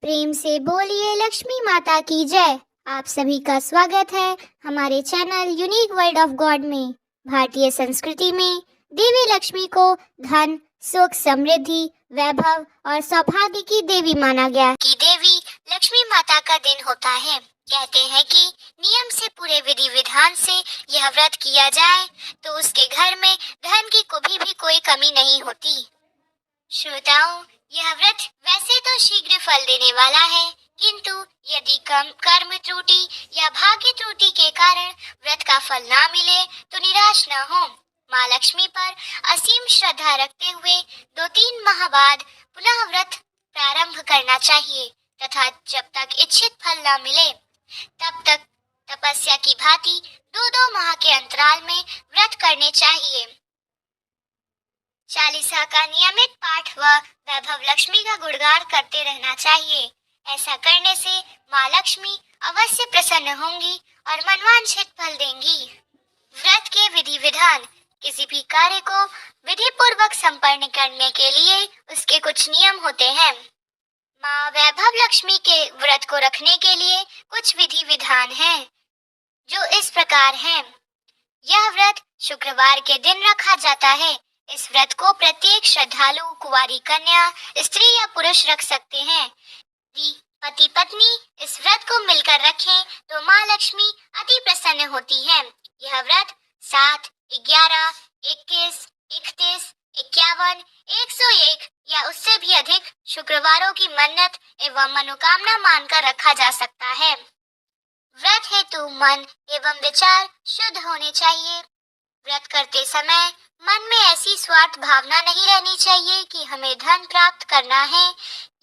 प्रेम से बोलिए लक्ष्मी माता की जय। आप सभी का स्वागत है हमारे channel unique world of God में। भारतीय संस्कृति में देवी लक्ष्मी को धन, सुख, समृद्धि, वैभव और सौभाग्य की देवी माना गया है। कि देवी लक्ष्मी माता का दिन होता है। कहते हैं कि नियम से पूरे विधि विधान से यह व्रत किया जाए तो उसके घर में धन की कभी भी कोई कमी नहीं होती। श्रोताओं, यह व्रत वैसे तो शीघ्र फल देने वाला है, किंतु यदि कर्म त्रुटि या भाग्य त्रुटि के कारण व्रत का फल ना मिले तो निराश न हो। माँ लक्ष्मी पर असीम श्रद्धा रखते हुए 2-3 माह बाद पुनः व्रत प्रारंभ करना चाहिए तथा जब तक इच्छित फल न मिले तब तक तपस्या की भांति 2-2 माह के अंतराल में व्रत करने चाहिए। चालीसा का नियमित पाठ व वैभव लक्ष्मी का गुणगान करते रहना चाहिए। ऐसा करने से माँ लक्ष्मी अवश्य प्रसन्न होंगी और मनवांछित फल देंगी। व्रत के विधि विधान। किसी भी कार्य को विधि पूर्वक संपन्न करने के लिए उसके कुछ नियम होते हैं। माँ वैभव लक्ष्मी के व्रत को रखने के लिए कुछ विधि विधान हैं, जो इस प्रकार हैं। यह व्रत शुक्रवार के दिन रखा जाता है। इस व्रत को प्रत्येक श्रद्धालु, कुंवारी कन्या, स्त्री या पुरुष रख सकते हैं। यदि पति पत्नी इस व्रत को मिलकर रखें तो माँ लक्ष्मी अति प्रसन्न होती है। यह व्रत 7, 11, 21, 31, 51, 101 या उससे भी अधिक शुक्रवारों की मन्नत एवं मनोकामना मानकर रखा जा सकता है। व्रत हेतु मन एवं विचार शुद्ध होने चाहिए। व्रत करते समय मन में ऐसी स्वार्थ भावना नहीं रहनी चाहिए कि हमें धन प्राप्त करना है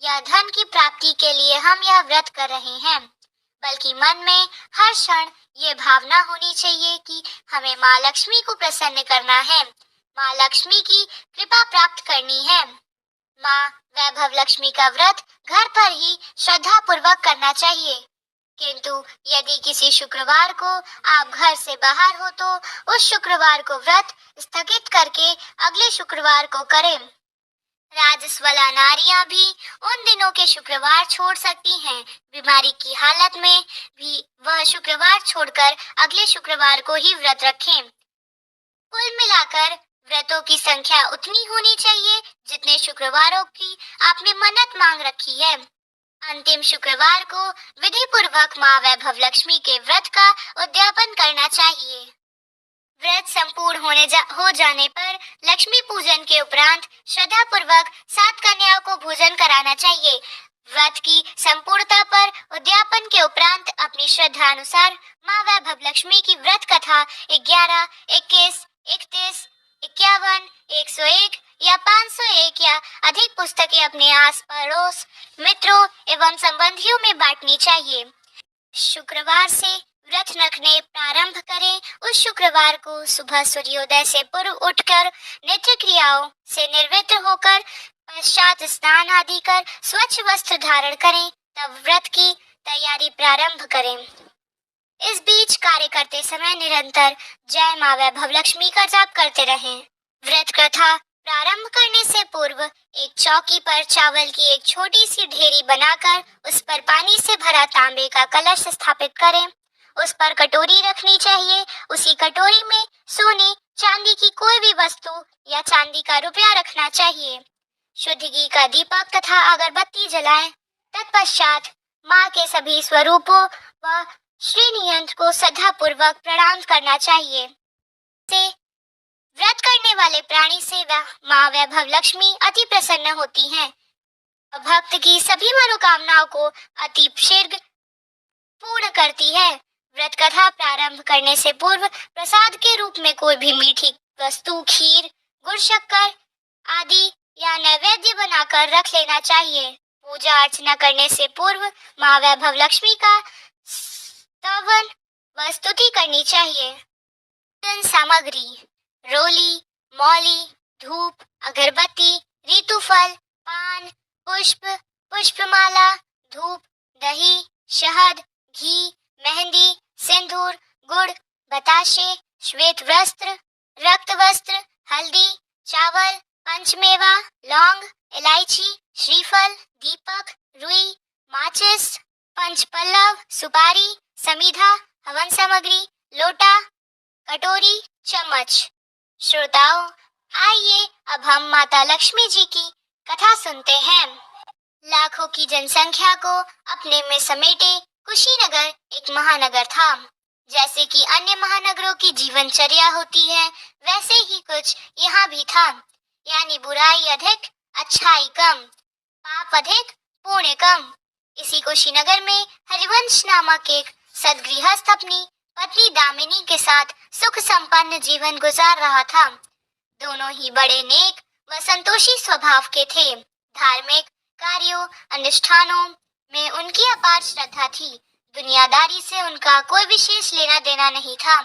या धन की प्राप्ति के लिए हम यह व्रत कर रहे हैं, बल्कि मन में हर क्षण ये भावना होनी चाहिए कि हमें माँ लक्ष्मी को प्रसन्न करना है, माँ लक्ष्मी की कृपा प्राप्त करनी है। माँ वैभव लक्ष्मी का व्रत घर पर ही श्रद्धा पूर्वक करना चाहिए, किंतु यदि किसी शुक्रवार को आप घर से बाहर हो तो उस शुक्रवार को व्रत स्थगित करके अगले शुक्रवार को करें। राजस्वला नारियां भी उन दिनों के शुक्रवार छोड़ सकती हैं। बीमारी की हालत में भी वह शुक्रवार छोड़कर अगले शुक्रवार को ही व्रत रखें। कुल मिलाकर व्रतों की संख्या उतनी होनी चाहिए जितने शुक्रवारों की आपने मन्नत मांग रखी है। अंतिम शुक्रवार को विधि पूर्वक माँ वैभव लक्ष्मी के व्रत का उद्यापन करना चाहिए। व्रत संपूर्ण हो जाने पर लक्ष्मी पूजन के उपरांत श्रद्धा पूर्वक 7 कन्याओं को भोजन कराना चाहिए। व्रत की संपूर्णता पर उद्यापन के उपरांत अपनी श्रद्धा अनुसार माँ वैभव लक्ष्मी की व्रत कथा 11, 21, 31, 51, 101 या 501 या अधिक पुस्तकें अपने आस पड़ोस, मित्रों एवं संबंधियों में बांटनी चाहिए। शुक्रवार से व्रत रखने प्रारंभ करें। उस शुक्रवार को सुबह सूर्योदय से पूर्व उठकर नित्य क्रियाओं से निवृत्त होकर पश्चात स्नान आदि कर स्वच्छ वस्त्र धारण करें, तब व्रत की तैयारी प्रारंभ करें। इस बीच कार्य करते समय निरंतर जय माँ वैभव लक्ष्मी का जाप करते रहें। व्रत कथा प्रारंभ करने से पूर्व एक चौकी पर चावल की एक छोटी सी ढेरी बनाकर उस पर पानी से भरा तांबे का कलश स्थापित करें। उस पर कटोरी रखनी चाहिए। उसी कटोरी में सोने चांदी की कोई भी वस्तु या चांदी का रुपया रखना चाहिए। शुद्ध घी का दीपक तथा अगरबत्ती जलाएं। तत्पश्चात माँ के सभी स्वरूपों व श्रीनियंत्र को श्रद्धा पूर्वक प्रणाम करना चाहिए। से व्रत करने वाले प्राणी से माँ वैभव लक्ष्मी अति प्रसन्न होती हैं। भक्त की सभी मनोकामनाओं को अति शीघ्र पूर्ण करती है। व्रत कथा प्रारंभ करने से पूर्व प्रसाद के रूप में कोई भी मीठी वस्तु, खीर, गुड़, शक्कर आदि या नैवेद्य बनाकर रख लेना चाहिए। पूजा अर्चना करने से पूर्व माँ वैभव लक्ष्मी का स्तवन व स्तुति करनी चाहिए। सामग्री: रोली, मौली, धूप, अगरबत्ती, ऋतुफल, पान, पुष्प, पुष्पमाला, धूप, दही, शहद, घी, मेहंदी, सिंदूर, गुड़, बताशे, श्वेत वस्त्र, रक्त वस्त्र, हल्दी, चावल, पंचमेवा, लौंग, इलायची, श्रीफल, दीपक, रुई, पंचपल्लव, सुपारी, समीधा, हवन सामग्री, लोटा, कटोरी, चम्मच। श्रोताओं, आइए अब हम माता लक्ष्मी जी की कथा सुनते हैं। लाखों की जनसंख्या को अपने में समेटे कुशीनगर एक महानगर था। जैसे कि अन्य महानगरों की जीवनचर्या होती है, वैसे ही कुछ यहाँ भी था। यानी बुराई अधिक, अच्छाई कम, पाप अधिक, पुण्य कम। इसी कुशीनगर में हरिवंश नामक एक सद्गृहस्थ अपनी पत्नी दामिनी के साथ सुख संपन्न जीवन गुजार रहा था। दोनों ही बड़े नेक व संतोषी स्वभाव के थे। धार्मिक कार्यों अनुष्ठानों में उनकी अपार श्रद्धा थी। दुनियादारी से उनका कोई विशेष लेना देना नहीं था।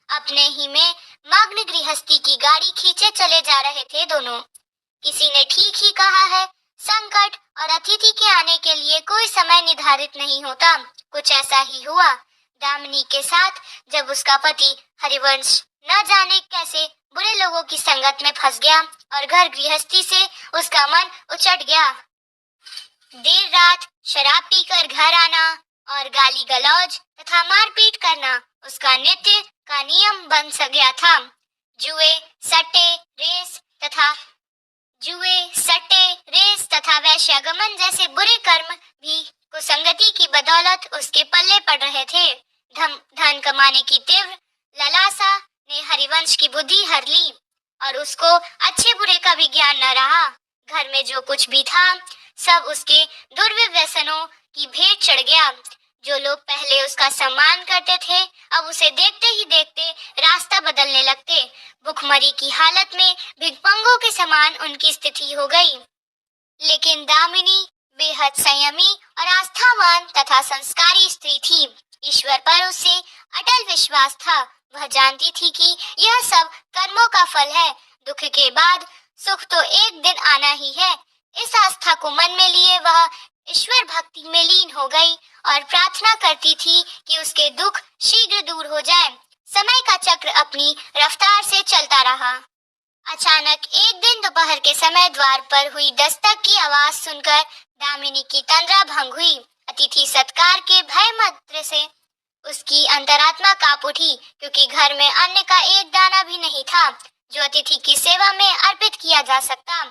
अपने ही में मग्न गृहस्थी की गाड़ी खींचे चले जा रहे थे दोनों। किसी ने ठीक ही कहा है, संकट और अतिथि के आने के लिए कोई समय निर्धारित नहीं होता। कुछ ऐसा ही हुआ। दामिनी के साथ जब उसका पति हरिवंश न जाने कैसे बुरे लोगों की संगत में फंस गया और घर गृहस्थी से उसका मन उचट गया। देर रात शराब पीकर घर आना और गाली गलौज तथा मारपीट करना उसका नित्य का नियम बन सा गया था। जुए, सट्टे, रेस तथा वैश्यागमन जैसे बुरे कर्म भी कुसंगति की बदौलत उसके पल्ले पड़ रहे थे। धन कमाने की तीव्र लालसा ने हरिवंश की बुद्धि हर ली और उसको अच्छे बुरे का भी ज्ञान न रहा। घर में जो कुछ भी था सब उसके दुर्व्यसनों की भेंट चढ़ गया। जो लोग पहले उसका सम्मान करते थे अब उसे देखते ही देखते रास्ता बदलने लगते। भुखमरी की हालत में भिखमंगों के समान उनकी स्थिति हो गई। लेकिन दामिनी बेहद संयमी और आस्थावान तथा संस्कारी स्त्री थी। ईश्वर पर उसे अटल विश्वास था। वह जानती थी कि यह सब कर्मों का फल है। दुख के बाद सुख तो एक दिन आना ही है। इस आस्था को मन में लिए वह ईश्वर भक्ति में लीन हो गई और प्रार्थना करती थी कि उसके दुख शीघ्र दूर हो जाए। समय का चक्र अपनी रफ्तार से चलता रहा। अचानक एक दिन दोपहर के समय द्वार पर हुई दस्तक की आवाज सुनकर दामिनी की तंद्रा भंग हुई। अतिथि सत्कार के भय मंत्र से उसकी अंतरात्मा कांप उठी, क्योंकि घर में अन्न का एक दाना भी नहीं था जो अतिथि की सेवा में अर्पित किया जा सकता।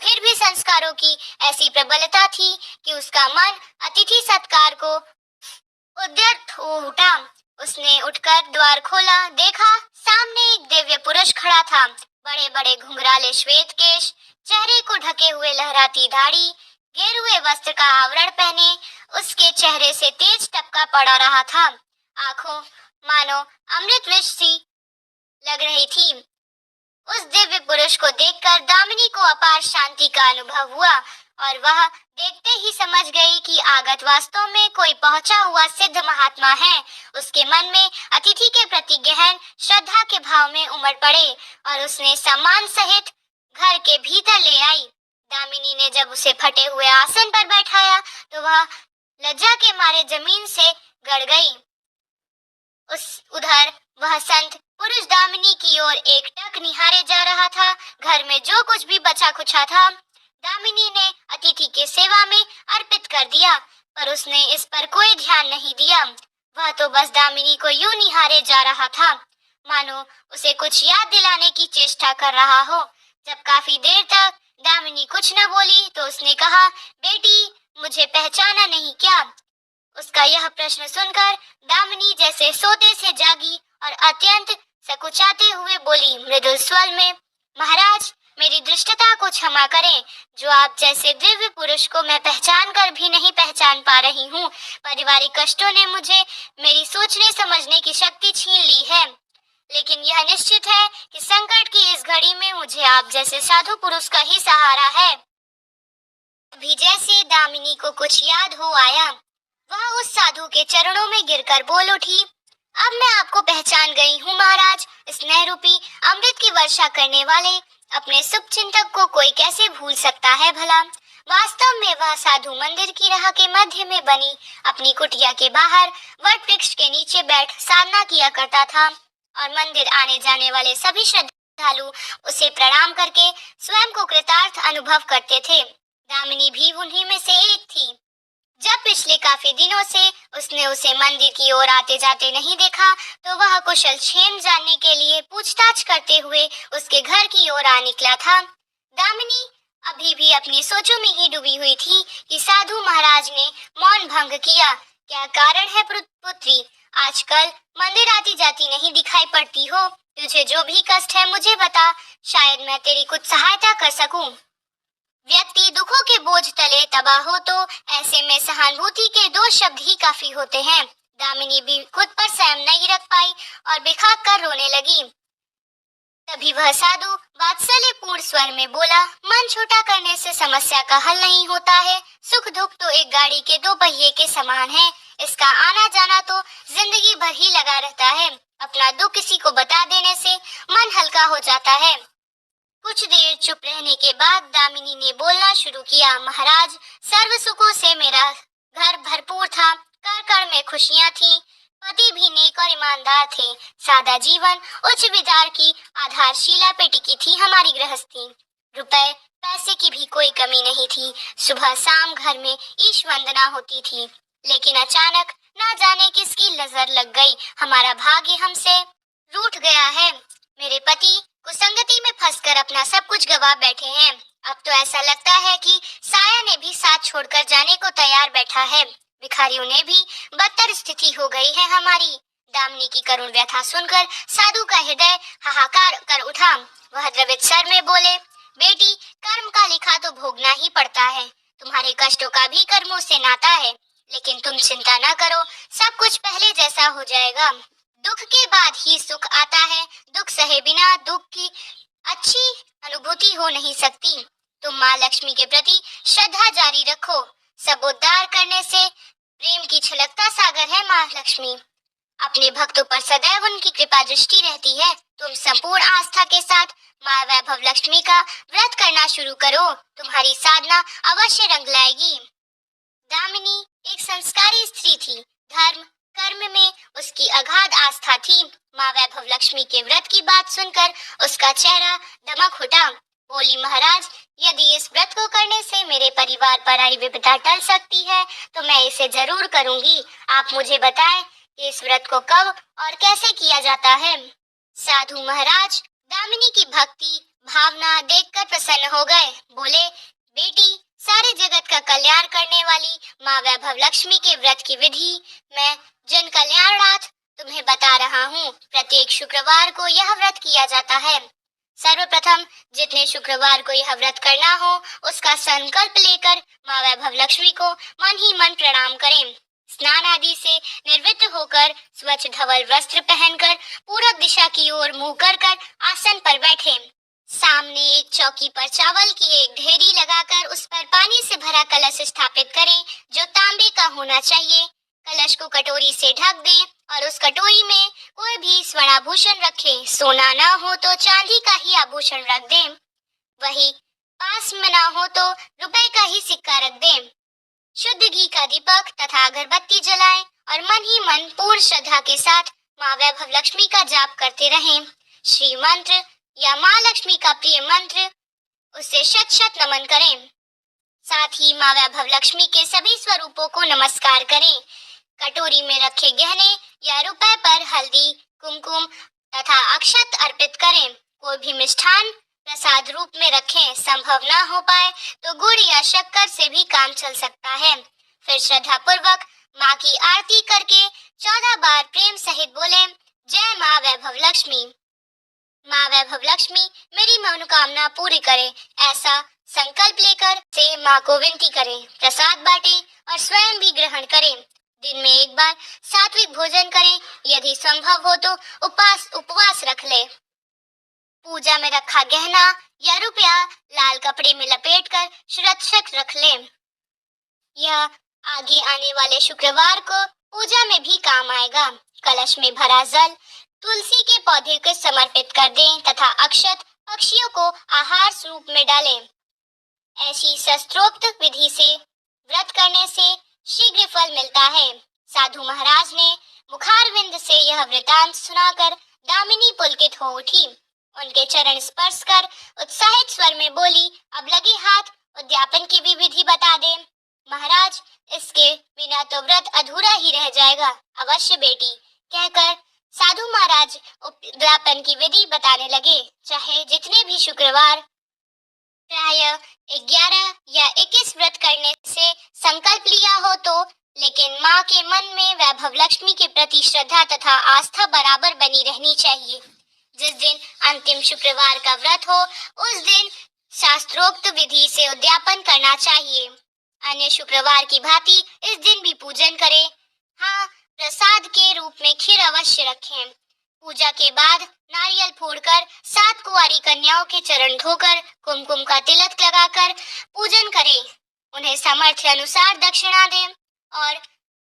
फिर भी संस्कारों की ऐसी प्रबलता थी कि उसका मन अतिथि सत्कार को उद्यत हो उठा। उसने उठकर द्वार खोला, देखा सामने एक दिव्य पुरुष खड़ा था। बड़े बड़े घुंघराले श्वेत केश, चेहरे को ढके हुए लहराती दाढ़ी, गेरुए वस्त्र का आवरण पहने उसके चेहरे से तेज टपका पड़ा रहा था। आंखों मानो अमृत विष सी लग रही थी। उस दिव्य पुरुष को देखकर दामिनी को अपार शांति का अनुभव हुआ और वह देखते ही समझ गई कि आगत वास्तव में कोई पहुंचा हुआ सिद्ध महात्मा है। उसके मन में अतिथि के प्रति गहन श्रद्धा के भाव में उमड़ पड़े और उसने सम्मान सहित घर के भीतर ले आई। दामिनी ने जब उसे फटे हुए आसन पर बैठाया तो वह लज्जा के मारे जमीन से गड़ गई। उधर वह संत पुरुष दामिनी की ओर एकटक निहारे जा रहा था। घर में जो कुछ भी बचा खुचा था दामिनी ने अतिथि के सेवा में अर्पित कर दिया, पर उसने इस पर कोई ध्यान नहीं दिया। वह तो बस दामिनी को यूं निहारे जा रहा था मानो उसे कुछ याद दिलाने की चेष्टा कर रहा हो। जब काफी देर तक दामिनी कुछ न बोली तो उसने कहा, बेटी मुझे पहचाना नहीं क्या? उसका यह प्रश्न सुनकर दामिनी जैसे सोते से जागी और अत्यंत सकुचाते हुए बोली मृदुल स्वर में, महाराज मेरी दृष्टता को क्षमा करें। जो आप जैसे दिव्य पुरुष को मैं पहचान कर भी नहीं पहचान पा रही हूँ। पारिवारिक कष्टों ने मुझे मेरी सोचने समझने की शक्ति छीन ली है, लेकिन यह निश्चित है कि संकट की इस घड़ी में मुझे आप जैसे साधु पुरुष का ही सहारा है। अभी जैसे दामिनी को कुछ याद हो आया, वह उस साधु के चरणों में गिरकर बोल उठी, अब मैं आपको पहचान गई हूँ महाराज। स्नेह रूपी अमृत की वर्षा करने वाले अपने शुभ चिंतक को कोई कैसे भूल सकता है भला। वास्तव में वह साधु मंदिर की राह के मध्य में बनी अपनी कुटिया के बाहर वट वृक्ष के नीचे बैठ साधना किया करता था और मंदिर आने जाने वाले सभी श्रद्धालु उसे प्रणाम करके स्वयं को कृतार्थ अनुभव करते थे। दामिनी भी उन्हीं में से एक थी। जब पिछले पिछले काफी दिनों से उसने उसे मंदिर की ओर आते जाते नहीं देखा, तो वह कुशल क्षेम जानने के लिए पूछताछ करते हुए उसके घर की ओर आ निकला था। दामिनी अभी भी अपनी सोचों में ही डूबी हुई थी कि साधु महाराज ने मौन भंग किया। क्या कारण है पुत्री? आजकल मंदिर आती जाती नहीं दिखाई पड़ती हो। तुझे जो भी कष्ट है मुझे बता, शायद मैं तेरी कुछ सहायता कर सकूं। व्यक्ति दुखों के बोझ तले तबाह हो तो ऐसे में सहानुभूति के दो शब्द ही काफी होते हैं। दामिनी भी खुद पर संयम नहीं रख पाई और बेखाक कर रोने लगी। तभी वह साधु वात्सल्य पूर्ण स्वर में बोला, मन छोटा करने से समस्या का हल नहीं होता है। सुख दुख तो एक गाड़ी के दो पहिए के समान है। इसका आना जाना तो जिंदगी भर ही लगा रहता है। अपना दुख किसी को बता देने से मन हल्का हो जाता है। कुछ देर चुप रहने के बाद दामिनी ने बोलना शुरू किया, महाराज, सर्व सुखों से मेरा घर भरपूर था। कर कर में खुशियां थी। पति भी नेक और ईमानदार थे। सादा जीवन उच्च विचार की आधारशिला पे टिकी थी हमारी गृहस्थी। रुपए पैसे की भी कोई कमी नहीं थी। सुबह शाम घर में ईश वंदना होती थी। लेकिन अचानक ना जाने किसकी नजर लग गई। हमारा भाग्य हमसे रूठ गया है। मेरे पति कुसंगति में फंसकर अपना सब कुछ गवा बैठे हैं। अब तो ऐसा लगता है कि साया ने भी साथ छोड़कर जाने को तैयार बैठा है। भिखारियों ने भी बदतर स्थिति हो गई है हमारी। दामिनी की करुण व्यथा सुनकर साधु का हृदय हाहाकार कर उठा। वह द्रवित स्वर में बोले, बेटी, कर्म का लिखा तो भोगना ही पड़ता है। तुम्हारे कष्टों का भी कर्मों से नाता है। लेकिन तुम चिंता न करो, सब कुछ पहले जैसा हो जाएगा। दुख के बाद ही सुख आता है। दुख सहे बिना दुख की अच्छी अनुभूति हो नहीं सकती। तुम माँ लक्ष्मी के प्रति श्रद्धा जारी रखो। सब उद्धार करने से प्रेम की छलकता सागर है माँ लक्ष्मी। अपने भक्तों पर सदैव उनकी कृपा दृष्टि रहती है। तुम संपूर्ण आस्था के साथ माँ वैभव लक्ष्मी का व्रत करना शुरू करो। तुम्हारी साधना अवश्य रंग लाएगी। दामिनी एक संस्कारी स्त्री थी। धर्म कर्म में उसकी अगाध आस्था थी। माँ वैभव लक्ष्मी के व्रत की बात सुनकर उसका चेहरा दमक उठा। बोली, महाराज, यदि इस व्रत को करने से मेरे परिवार पर आई विपदा टल सकती है तो मैं इसे जरूर करूंगी। आप मुझे बताएं कि इस व्रत को कब और कैसे किया जाता है। साधु महाराज दामिनी की भक्ति भावना देखकर प्रसन्न हो गए। बोले, बेटी, सारे जगत का कल्याण करने वाली माँ वैभव लक्ष्मी के व्रत की विधि मैं जन कल्याणार्थ तुम्हें बता रहा हूँ। प्रत्येक शुक्रवार को यह व्रत किया जाता है। सर्वप्रथम जितने शुक्रवार को यह व्रत करना हो उसका संकल्प लेकर माँ वैभव लक्ष्मी को मन ही मन प्रणाम करें। स्नान आदि से निर्वृत्त होकर स्वच्छ धवल वस्त्र पहनकर पूरब दिशा की ओर मुंह कर आसन पर बैठें। सामने एक चौकी पर चावल की एक ढेरी लगाकर उस पर पानी से भरा कलश स्थापित करें जो तांबे का होना चाहिए। कलश को कटोरी से ढक दें और उस कटोरी में कोई भी स्वर्णाभूषण रखें। सोना ना हो तो चांदी का ही आभूषण रख दें। वही पास में ना हो तो रुपए का ही सिक्का रख दें। शुद्ध घी का दीपक तथा अगरबत्ती जलाएं और मन ही मन पूर्ण श्रद्धा के साथ माँ वैभव लक्ष्मी का जाप करते रहें। श्री मंत्र या माँ लक्ष्मी का प्रिय मंत्र, उसे शत शत नमन करें। साथ ही माँ वैभव लक्ष्मी के सभी स्वरूपों को नमस्कार करें। कटोरी में रखे गहने या रुपए पर हल्दी, कुमकुम तथा अक्षत अर्पित करें। कोई भी मिष्ठान प्रसाद रूप में रखें। संभव ना हो पाए तो गुड़ या शक्कर से भी काम चल सकता है। फिर श्रद्धा पूर्वक माँ की आरती करके 14 बार प्रेम सहित बोले, जय माँ वैभव लक्ष्मी। माँ वैभव लक्ष्मी मेरी मनोकामना पूरी करे, ऐसा संकल्प लेकर से माँ को विनती करें। प्रसाद बांटें और स्वयं भी ग्रहण करें। दिन में एक बार सात्विक भोजन करें। यदि संभव हो तो उपवास रख ले। पूजा में रखा गहना या रुपया लाल कपड़े में लपेटकर सुरक्षित रख ले। यह आगे आने वाले शुक्रवार को पूजा में भी काम आएगा। कलश में भरा जल तुलसी के पौधे को समर्पित कर दें तथा अक्षत पक्षियों को आहार स्वरूप में डालें। ऐसी शास्त्रोक्त विधि से व्रत करने से शीघ्र फल मिलता है। साधु महाराज ने मुखारविंद से यह वृतांत सुनाकर दामिनी पुलकित हो उठी। उनके चरण स्पर्श कर उत्साहित स्वर में बोली, अब लगे हाथ उद्यापन की भी विधि बता दे। महाराज, इसके बिना तो व्रत अधूरा ही रह जाएगा। अवश्य बेटी, कहकर साधु महाराज उद्यापन की विधि बताने लगे। चाहे जितने भी शुक्रवार प्राय 11 या 21 व्रत करने से संकल्प लिया हो तो, लेकिन माँ के मन में वैभव लक्ष्मी के प्रति श्रद्धा तथा आस्था बराबर बनी रहनी चाहिए। जिस दिन अंतिम शुक्रवार का व्रत हो, उस दिन शास्त्रोक्त विधि से उद्यापन करना चाहिए। अन्य शुक्रवार की भांति इस दिन भी पूजन करें। हाँ, प्रसाद के रूप में खीर अवश्य रखें। पूजा के बाद नारियल फोड़कर 7 कुंवारी कन्याओं के चरण धोकर कुमकुम का तिलक लगाकर पूजन करें। उन्हें सामर्थ्य अनुसार दक्षिणा दें और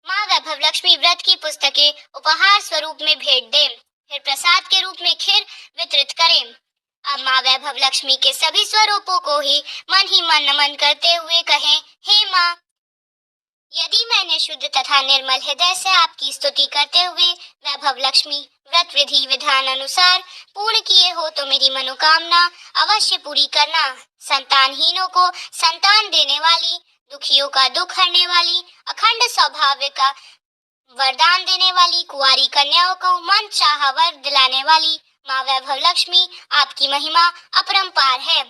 माँ वैभव लक्ष्मी व्रत की पुस्तकें उपहार स्वरूप में भेंट दें। फिर प्रसाद के रूप में खीर वितरित करें। अब माँ वैभव लक्ष्मी के सभी स्वरूपों को ही मन नमन करते हुए कहें, हे माँ, यदि मैंने शुद्ध तथा निर्मल हृदय से आपकी स्तुति करते हुए वैभव लक्ष्मी व्रत विधि विधान अनुसार पूर्ण किए हो तो मेरी मनोकामना अवश्य पूरी करना। संतानहीनों को संतान देने वाली, दुखियों का दुख हरने वाली, अखंड सौभाग्य का वरदान देने वाली, कुंवारी कन्याओं को मन चाहा वर दिलाने वाली माँ वैभव लक्ष्मी, आपकी महिमा अपरंपार है।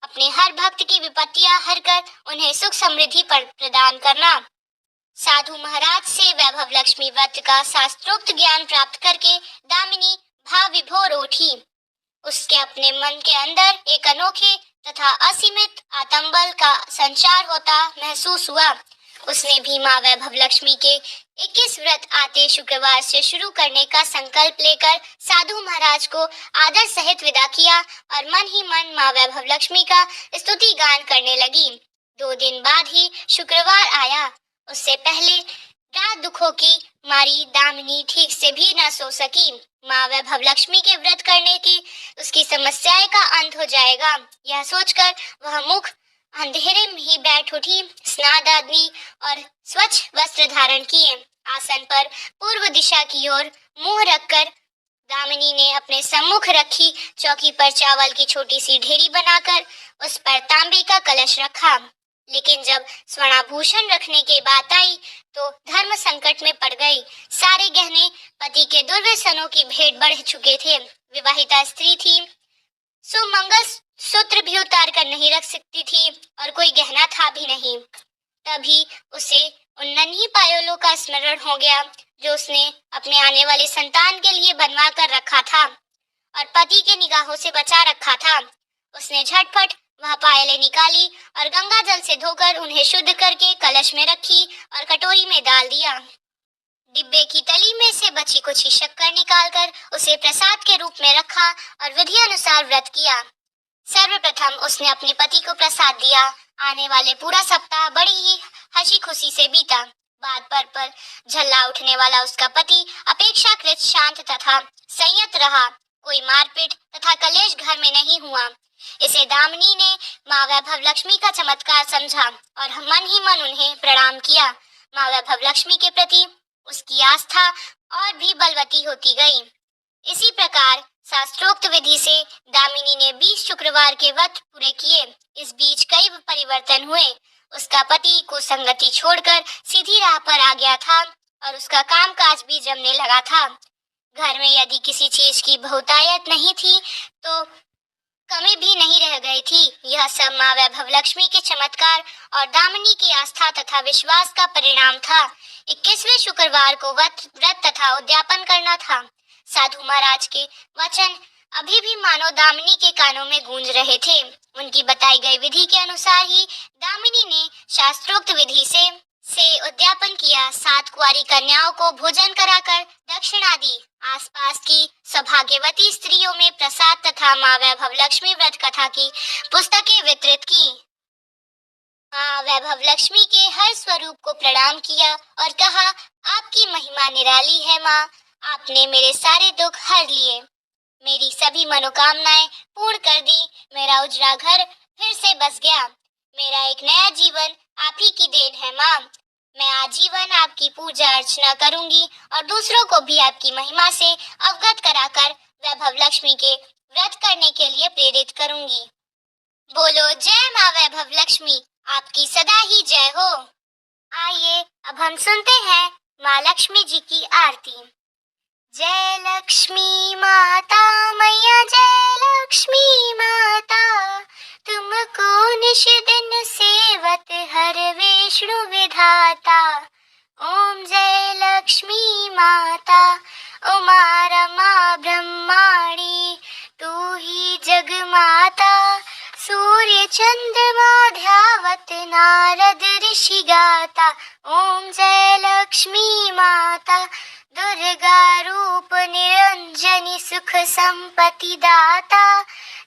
अपने हर भक्त की विपत्तियां हरकर उन्हें सुख समृद्धि प्रदान करना। साधु महाराज से वैभव लक्ष्मी व्रत का शास्त्रोक्त ज्ञान प्राप्त करके दामिनी भाव विभोर उठी। उसके अपने मन के अंदर एक अनोखे तथा असीमित आत्मबल का संचार होता महसूस हुआ। उसने भी माँ वैभव लक्ष्मी के 21 व्रत आते शुक्रवार से शुरू करने का संकल्प लेकर साधु महाराज को आदर सहित विदा किया और मन ही मन माँ वैभव लक्ष्मी का स्तुति गान करने लगी। 2 दिन बाद ही शुक्रवार आया। उससे पहले रात दुखों की मारी दामिनी ठीक से भी न सो सकी। माँ वैभव लक्ष्मी के व्रत करने की उसकी समस्याएं का अंत हो जाएगा, यह सोचकर वह मुख अंधेरे में ही बैठ उठी। स्नान आदि और स्वच्छ वस्त्र धारण किए। आसन पर पूर्व दिशा की ओर मुंह रखकर दामिनी ने अपने सम्मुख रखी चौकी पर चावल की छोटी सी ढेरी बनाकर उस पर तांबे का कलश रखा। लेकिन जब स्वर्णाभूषण रखने की बात आई तो धर्म संकट में पड़ गई। सारे गहने पति के दुर्व्यसनों की भेंट बढ़ चुके थे। विवाहिता स्त्री थी, सुमंगल सूत्र भी उतार कर नहीं रख सकती थी और कोई गहना था भी नहीं। तभी उसे उन नन्ही पायलों का स्मरण हो गया जो उसने अपने आने वाले संतान के लिए बनवा कर रखा था और पति के निगाहों से बचा रखा था। उसने झटपट वह पायलें निकाली और गंगा जल से धोकर उन्हें शुद्ध करके कलश में रखी और कटोरी में डाल दिया। डिब्बे की तली में से बची कुछ ही शक्कर निकालकर उसे प्रसाद के रूप में रखा और विधि अनुसार व्रत किया। सर्वप्रथम उसने अपने पति को प्रसाद दिया। आने वाले पूरा सप्ताह बड़ी ही हंसी खुशी से बीता। बात पर झल्ला उठने वाला उसका पति अपेक्षाकृत शांत तथा संयत रहा। कोई मारपीट तथा कलेश घर में नहीं हुआ। इसे दामिनी ने माँ वैभव लक्ष्मी का चमत्कार समझा और मन ही मन उन्हें प्रणाम किया। माँ वैभव लक्ष्मी के प्रति उसकी आस्था और भी बलवती होती गई। इसी प्रकार शास्त्रोक्त विधि से दामिनी ने 20 शुक्रवार के व्रत पूरे किए। इस बीच कई परिवर्तन हुए। उसका पति को संगति छोड़कर सीधी राह पर आ गया था और उसका कामकाज भी जमने लगा था। घर में यदि किसी चीज की बहुतायत नहीं थी तो कमी भी नहीं रह गई थी। यह सब माँ वैभव लक्ष्मी के चमत्कार और दामिनी की आस्था तथा विश्वास का परिणाम था। 21वें शुक्रवार को व्रत तथा उद्यापन करना था। साधु महाराज के वचन अभी भी मानो दामिनी के कानों में गूंज रहे थे। उनकी बताई गई विधि के अनुसार ही दामिनी ने शास्त्रोक्त विधि से उद्यापन किया। 7 कुंवारी कन्याओं को भोजन कराकर दक्षिणा दी। आसपास की सौभाग्यवती स्त्रियों में प्रसाद तथा माँ वैभव लक्ष्मी व्रत कथा की पुस्तकें वितरित की। माँ वैभव लक्ष्मी के हर स्वरूप को प्रणाम किया और कहा, आपकी महिमा निराली है माँ, आपने मेरे सारे दुख हर लिए, मेरी सभी मनोकामनाएं पूर्ण कर दी। मेरा उजड़ा घर फिर से बस गया। मेरा एक नया जीवन आप ही की देन है माँ। मैं आजीवन आपकी पूजा अर्चना करूंगी और दूसरों को भी आपकी महिमा से अवगत कराकर वैभव लक्ष्मी के व्रत करने के लिए प्रेरित करूंगी। बोलो जय माँ वैभव लक्ष्मी, आपकी सदा ही जय हो। आइए अब हम सुनते हैं माँ लक्ष्मी जी की आरती। जय लक्ष्मी माता मैया जय लक्ष्मी माता, तुमको निश दिन सेवत हर विष्णु विधाता। ओम जय लक्ष्मी माता उमा रमा ब्रह्माणी, तू ही जग माता। सूर्य चंद्रमा ध्यावत नारद ऋषि गाता। ओम जय लक्ष्मी माता दुर्गा रूप निरंजनी सुख संपत्ति दाता।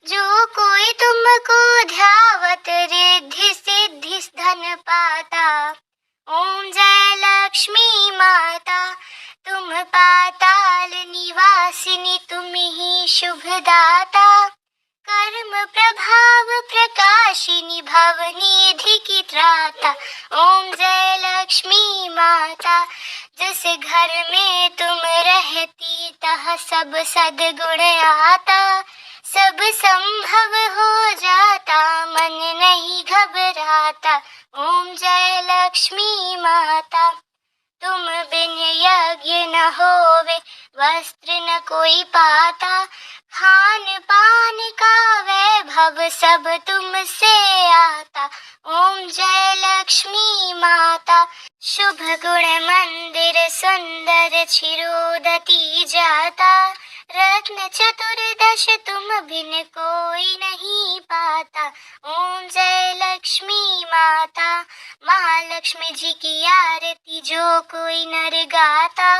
जो कोई तुमको ध्यावत रिद्धि सिद्धि धन पाता। ओम जय लक्ष्मी माता तुम पाताल निवासिनी, तुम ही शुभ दाता। कर्म प्रभाव प्रकाशिनी भवनिधि की त्राता। ओम जय लक्ष्मी माता जिस घर में तुम रहती तह सब सद्गुण आता। सब संभव हो जाता मन नहीं घबराता। ओम जय लक्ष्मी माता तुम बिन यज्ञ न होवे, वस्त्र न कोई पाता। खान पान का वैभव सब तुमसे आता। ओम जय लक्ष्मी माता शुभ गुण मंदिर सुंदर छिरोदती जाता। रत्न चतुर्दश तुम बिन कोई नहीं पाता। ओम जय लक्ष्मी माता महालक्ष्मी जी की आरती जो कोई नर गाता।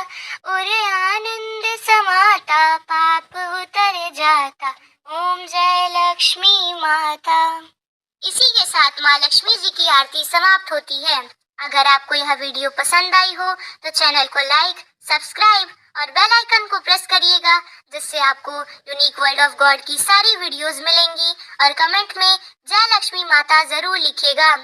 और आनंद समाता पाप उतर जाता। ओम जय लक्ष्मी माता। इसी के साथ माँ लक्ष्मी जी की आरती समाप्त होती है। अगर आपको यह वीडियो पसंद आई हो तो चैनल को लाइक, सब्सक्राइब और बेल आइकन को प्रेस करिएगा, जिससे आपको यूनिक वर्ड ऑफ गॉड की सारी वीडियोस मिलेंगी। और कमेंट में जय लक्ष्मी माता जरूर लिखिएगा।